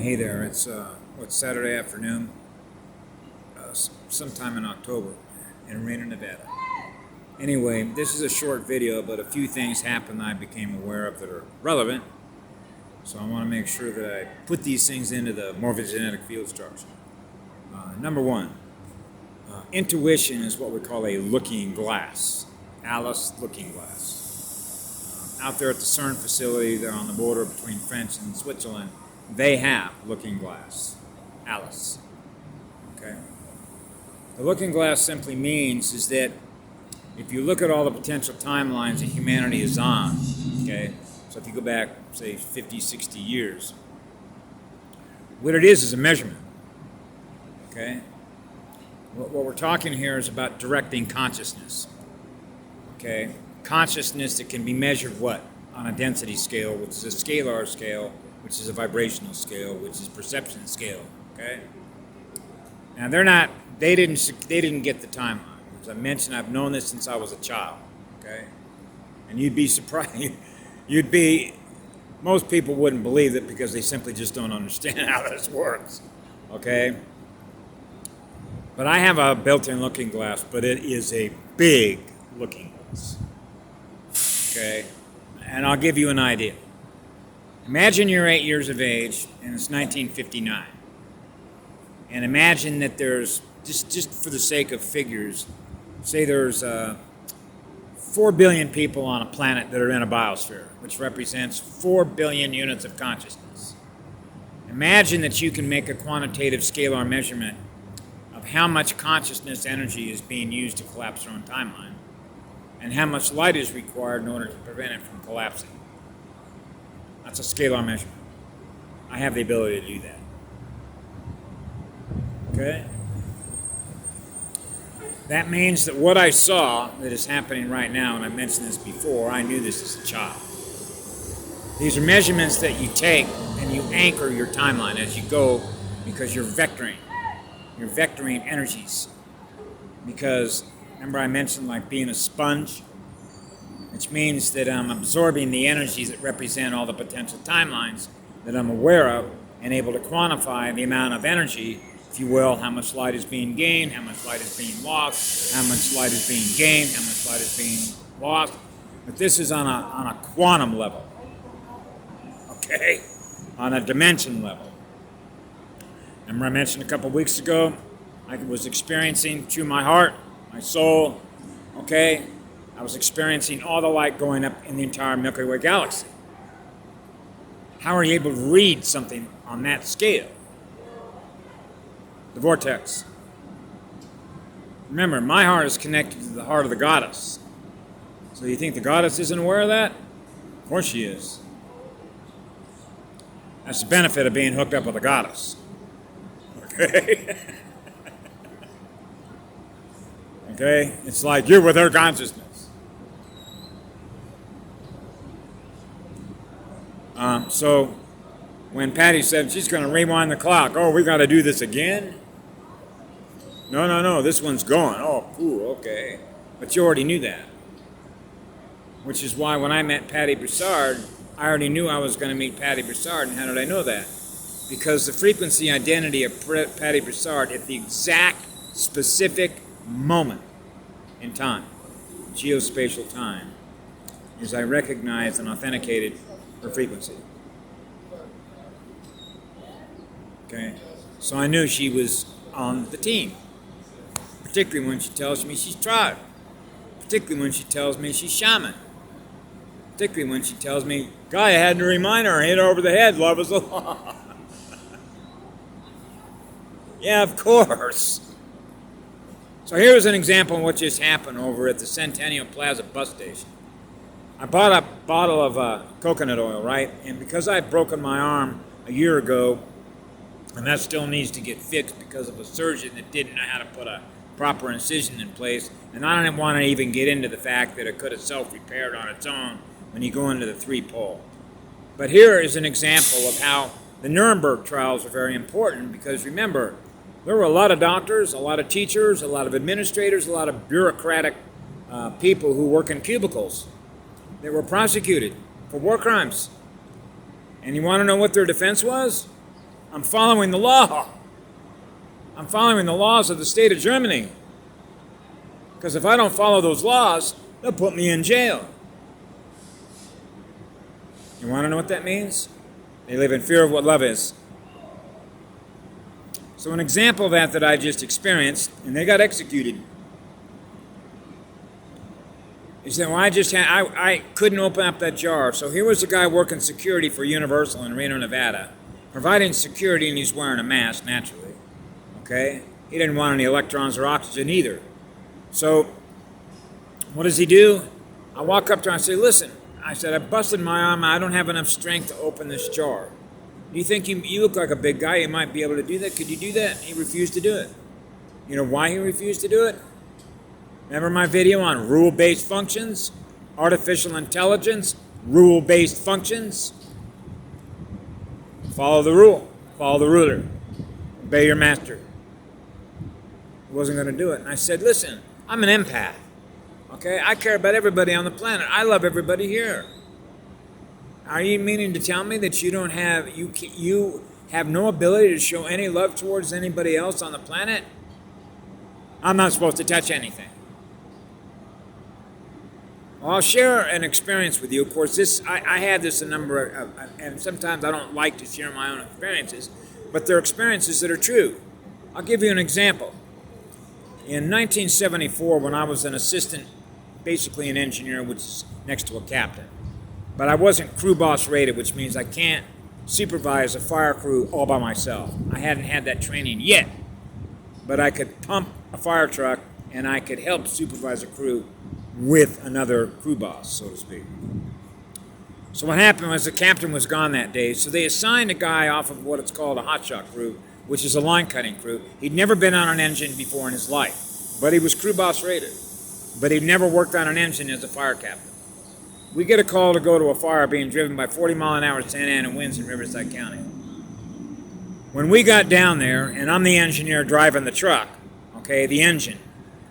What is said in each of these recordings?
Hey there, it's Saturday afternoon, sometime in October in Reno, Nevada. Anyway, this is a short video, but a few things happened I became aware of that are relevant. So I want to make sure that I put these things into the morphogenetic field structure. Number one, intuition is what we call a looking glass. Alice looking glass. Out there at the CERN facility, they're on the border between France and Switzerland. They have looking glass, Alice. Okay. The looking glass simply means is that if you look at all the potential timelines that humanity is on, okay, so if you go back, say, 50, 60 years, what it is a measurement, okay? What we're talking here is about directing consciousness, okay? Consciousness that can be measured what? On a density scale, which is a scalar scale, which is a vibrational scale, which is perception scale, okay? Now they didn't get the timeline. As I mentioned, I've known this since I was a child, okay? And you'd be surprised, most people wouldn't believe it because they simply just don't understand how this works, okay? But I have a built-in looking glass, but it is a big looking glass, okay? And I'll give you an idea. Imagine you're 8 years of age, and it's 1959. And imagine that there's, just for the sake of figures, say there's 4 billion people on a planet that are in a biosphere, which represents 4 billion units of consciousness. Imagine that you can make a quantitative scalar measurement of how much consciousness energy is being used to collapse our own timeline, and how much light is required in order to prevent it from collapsing. That's a scalar measurement. I have the ability to do that. Okay? That means that what I saw that is happening right now, and I mentioned this before, I knew this as a child. These are measurements that you take and you anchor your timeline as you go because you're vectoring. You're vectoring energies. Because, remember I mentioned like being a sponge? Which means that I'm absorbing the energies that represent all the potential timelines that I'm aware of and able to quantify the amount of energy, if you will, how much light is being gained, how much light is being lost, how much light is being gained, how much light is being lost. But this is on a quantum level, okay? On a dimension level. Remember I mentioned a couple weeks ago, I was experiencing through my heart, my soul, okay? I was experiencing all the light going up in the entire Milky Way galaxy. How are you able to read something on that scale? The vortex. Remember, my heart is connected to the heart of the goddess. So you think the goddess isn't aware of that? Of course she is. That's the benefit of being hooked up with a goddess. Okay? Okay? It's like you're with her consciousness. So when Patty said she's going to rewind the clock, oh, we got to do this again? No, this one's going. Oh, cool, okay. But you already knew that. Which is why when I met Patty Broussard, I already knew I was going to meet Patty Broussard. And how did I know that? Because the frequency identity of Patty Broussard at the exact specific moment in time, geospatial time, is I recognized and authenticated her frequency. Okay? So I knew she was on the team. Particularly when she tells me she's tribe. Particularly when she tells me she's shaman. Particularly when she tells me, Guy, I had to remind her, hit her over the head, love is a law. Yeah, of course. So here's an example of what just happened over at the Centennial Plaza bus station. I bought a bottle of coconut oil, right? And because I'd broken my arm a year ago, and that still needs to get fixed because of a surgeon that didn't know how to put a proper incision in place, and I don't want to even get into the fact that it could have self-repaired on its own when you go into the 3-pole. But here is an example of how the Nuremberg trials are very important because remember, there were a lot of doctors, a lot of teachers, a lot of administrators, a lot of bureaucratic people who work in cubicles that were prosecuted for war crimes. And you want to know what their defense was? I'm following the law. I'm following the laws of the state of Germany. Because if I don't follow those laws, they'll put me in jail. You want to know what that means? They live in fear of what love is. So an example of that I just experienced, and they got executed, is that I couldn't open up that jar. So here was a guy working security for Universal in Reno, Nevada, providing security, and he's wearing a mask, naturally. Okay? He didn't want any electrons or oxygen either. So what does he do? I walk up to him and I say, listen, I said, I busted my arm. I don't have enough strength to open this jar. Do you think you look like a big guy? You might be able to do that. Could you do that? He refused to do it. You know why he refused to do it? Remember my video on rule-based functions? Artificial intelligence, rule-based functions? Follow the rule. Follow the ruler. Obey your master. He wasn't going to do it. And I said, listen, I'm an empath. Okay? I care about everybody on the planet. I love everybody here. Are you meaning to tell me that you have no ability to show any love towards anybody else on the planet? I'm not supposed to touch anything. Well, I'll share an experience with you. Of course, I had this a number of, and sometimes I don't like to share my own experiences, but they're experiences that are true. I'll give you an example. In 1974, when I was an assistant, basically an engineer, which is next to a captain, but I wasn't crew boss rated, which means I can't supervise a fire crew all by myself. I hadn't had that training yet, but I could pump a fire truck and I could help supervise a crew with another crew boss, so to speak. So what happened was the captain was gone that day, so they assigned a guy off of what it's called a hotshot crew, which is a line cutting crew. He'd never been on an engine before in his life, but he was crew boss rated. But he'd never worked on an engine as a fire captain. We get a call to go to a fire being driven by 40-mile-an-hour Santa Ana winds in Riverside County. When we got down there, and I'm the engineer driving the truck, okay, the engine,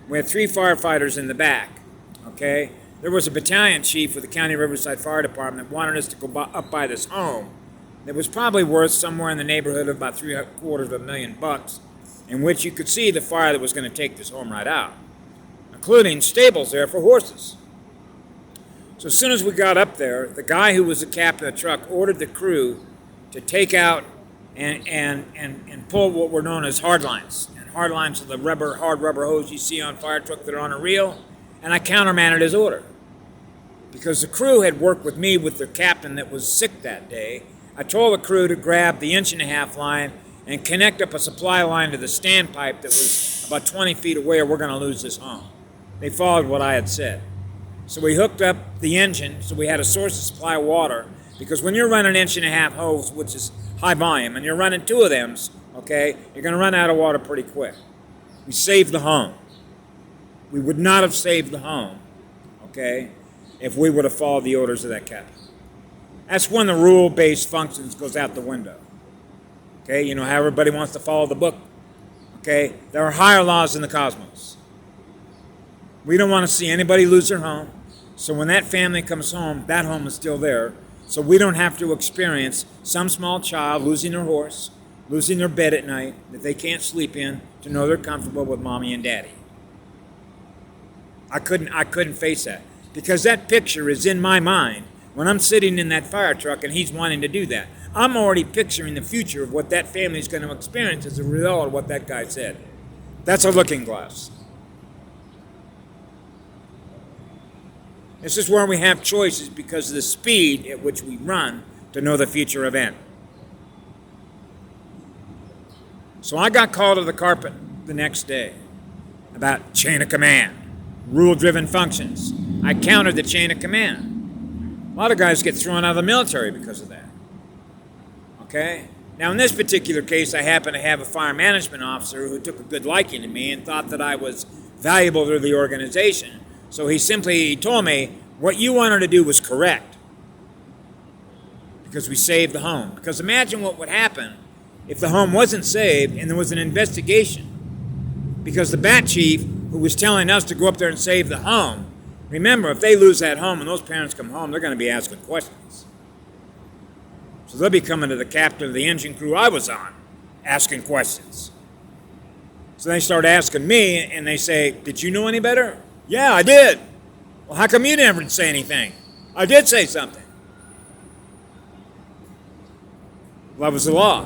we had 3 firefighters in the back, okay? There was a battalion chief with the County Riverside Fire Department that wanted us to go up by this home that was probably worth somewhere in the neighborhood of about $750,000, in which you could see the fire that was going to take this home right out, including stables there for horses. So as soon as we got up there, the guy who was the captain of the truck ordered the crew to take out and pull what were known as hard lines. And hard lines are the hard rubber hose you see on fire truck that are on a reel. And I countermanded his order. Because the crew had worked with me with the captain that was sick that day, I told the crew to grab the 1.5-inch line and connect up a supply line to the standpipe that was about 20 feet away or we're going to lose this home. They followed what I had said. So we hooked up the engine so we had a source of supply of water, because when you're running 1.5-inch hose, which is high volume, and you're running 2 of them, okay, you're going to run out of water pretty quick. We saved the home. We would not have saved the home, okay, if we would have followed the orders of that captain. That's when the rule-based functions goes out the window. Okay, you know how everybody wants to follow the book. Okay, there are higher laws in the cosmos. We don't want to see anybody lose their home. So when that family comes home, that home is still there. So we don't have to experience some small child losing their horse, losing their bed at night that they can't sleep in to know they're comfortable with mommy and daddy. I couldn't face that, because that picture is in my mind when I'm sitting in that fire truck and he's wanting to do that. I'm already picturing the future of what that family is going to experience as a result of what that guy said. That's a looking glass. This is where we have choices because of the speed at which we run to know the future event. So I got called to the carpet the next day about chain of command, rule-driven functions. I countered the chain of command. A lot of guys get thrown out of the military because of that. Okay? Now, in this particular case, I happen to have a fire management officer who took a good liking to me and thought that I was valuable to the organization. So he simply told me, what you wanted to do was correct, because we saved the home. Because imagine what would happen if the home wasn't saved and there was an investigation. Because the bat chief, who was telling us to go up there and save the home, remember, if they lose that home and those parents come home, they're going to be asking questions. So they'll be coming to the captain of the engine crew I was on, asking questions. So they start asking me, and they say, did you know any better? Yeah, I did. Well, how come you never say anything? I did say something. Love is the law.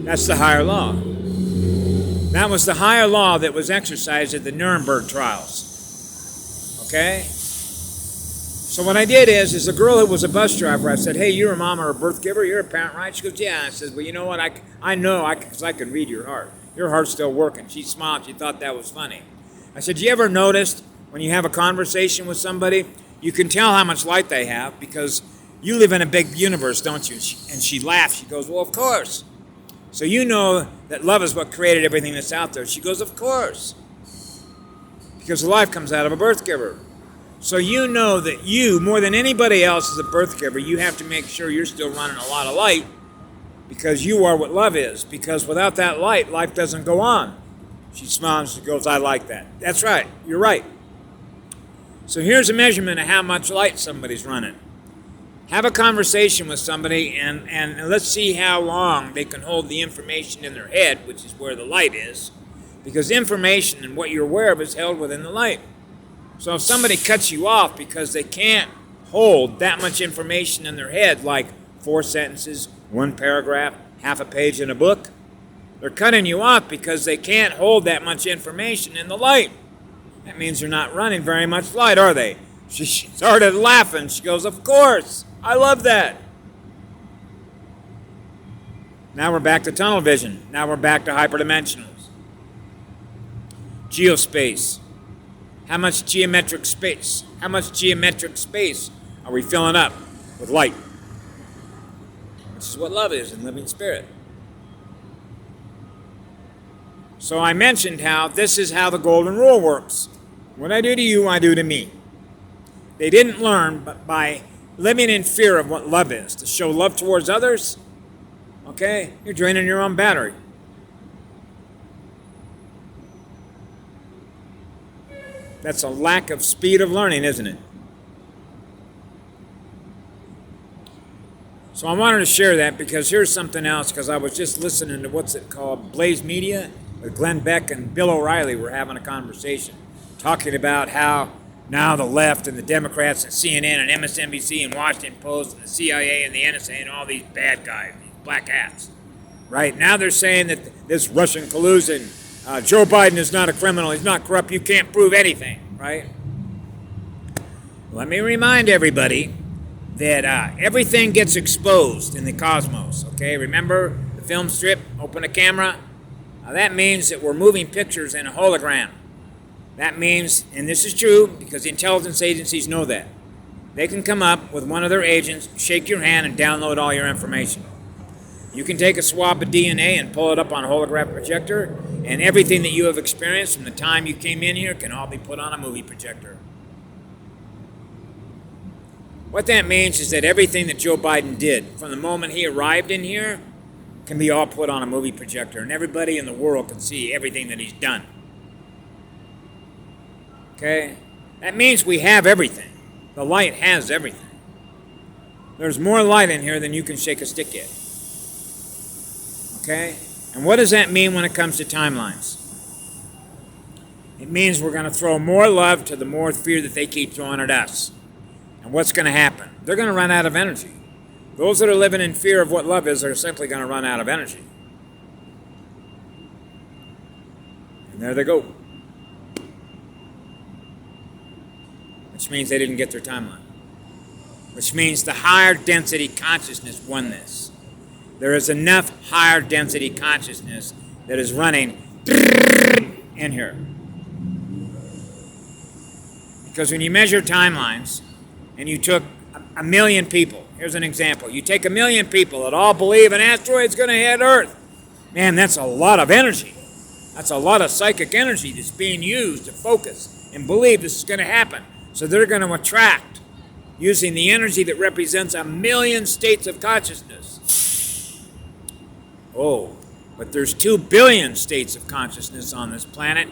That's the higher law. That was the higher law that was exercised at the Nuremberg trials. Okay? So what I did is a girl who was a bus driver, I said, hey, you're a mom or a birth giver, you're a parent, right? She goes, yeah. I said, well, you know what? I know, because I can read your heart. Your heart's still working. She smiled. She thought that was funny. I said, you ever noticed when you have a conversation with somebody, you can tell how much light they have because you live in a big universe, don't you? And she laughed. She goes, well, of course. So you know that love is what created everything that's out there. She goes, of course. Because life comes out of a birth giver. So you know that you, more than anybody else as a birth giver, you have to make sure you're still running a lot of light because you are what love is. Because without that light, life doesn't go on. She smiles and she goes, I like that. That's right. You're right. So here's a measurement of how much light somebody's running. Have a conversation with somebody and let's see how long they can hold the information in their head, which is where the light is. Because information and what you're aware of is held within the light. So if somebody cuts you off because they can't hold that much information in their head, like 4 sentences, 1 paragraph, half a page in a book, they're cutting you off because they can't hold that much information in the light. That means they're not running very much light, are they? She started laughing. She goes, of course. I love that. Now we're back to tunnel vision. Now we're back to hyperdimensionals. Geospace. How much geometric space? How much geometric space are we filling up with light? Which is what love is in living spirit. So I mentioned how this is how the golden rule works. What I do to you, I do to me. They didn't learn but by living in fear of what love is. To show love towards others, okay, you're draining your own battery. That's a lack of speed of learning, isn't it? So I wanted to share that because here's something else, because I was just listening to what's it called, Blaze Media, with Glenn Beck and Bill O'Reilly were having a conversation, talking about how now the left and the Democrats and CNN and MSNBC and Washington Post and the CIA and the NSA and all these bad guys, these black hats, right? Now they're saying that this Russian collusion, Joe Biden is not a criminal, he's not corrupt, you can't prove anything, right? Let me remind everybody that everything gets exposed in the cosmos, okay? Remember the film strip, open a camera? That means that we're moving pictures in a hologram. That means, and this is true because the intelligence agencies know that, they can come up with one of their agents, shake your hand, and download all your information. You can take a swab of DNA and pull it up on a holographic projector, and everything that you have experienced from the time you came in here can all be put on a movie projector. What that means is that everything that Joe Biden did from the moment he arrived in here can be all put on a movie projector, and everybody in the world can see everything that he's done. Okay? That means we have everything. The light has everything. There's more light in here than you can shake a stick at. Okay? And what does that mean when it comes to timelines? It means we're going to throw more love to the more fear that they keep throwing at us. And what's going to happen? They're going to run out of energy. Those that are living in fear of what love is are simply going to run out of energy. And there they go. Which means they didn't get their timeline. Which means the higher density consciousness won this. There is enough higher density consciousness that is running in here. Because when you measure timelines and you took a million people, here's an example. You take a million people that all believe an asteroid's going to hit Earth. Man, that's a lot of energy. That's a lot of psychic energy that's being used to focus and believe this is going to happen. So they're going to attract using the energy that represents a million states of consciousness. Oh, but there's 2 billion states of consciousness on this planet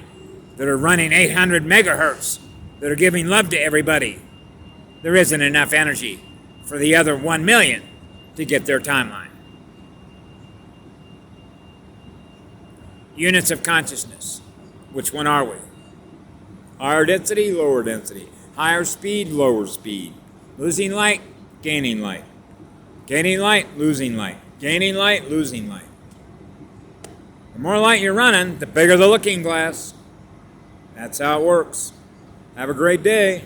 that are running 800 megahertz that are giving love to everybody. There isn't enough energy for the other 1 million to get their timeline. Units of consciousness. Which one are we? Higher density, lower density. Higher speed, lower speed. Losing light, gaining light. Gaining light, losing light. Gaining light, losing light. The more light you're running, the bigger the looking glass. That's how it works. Have a great day.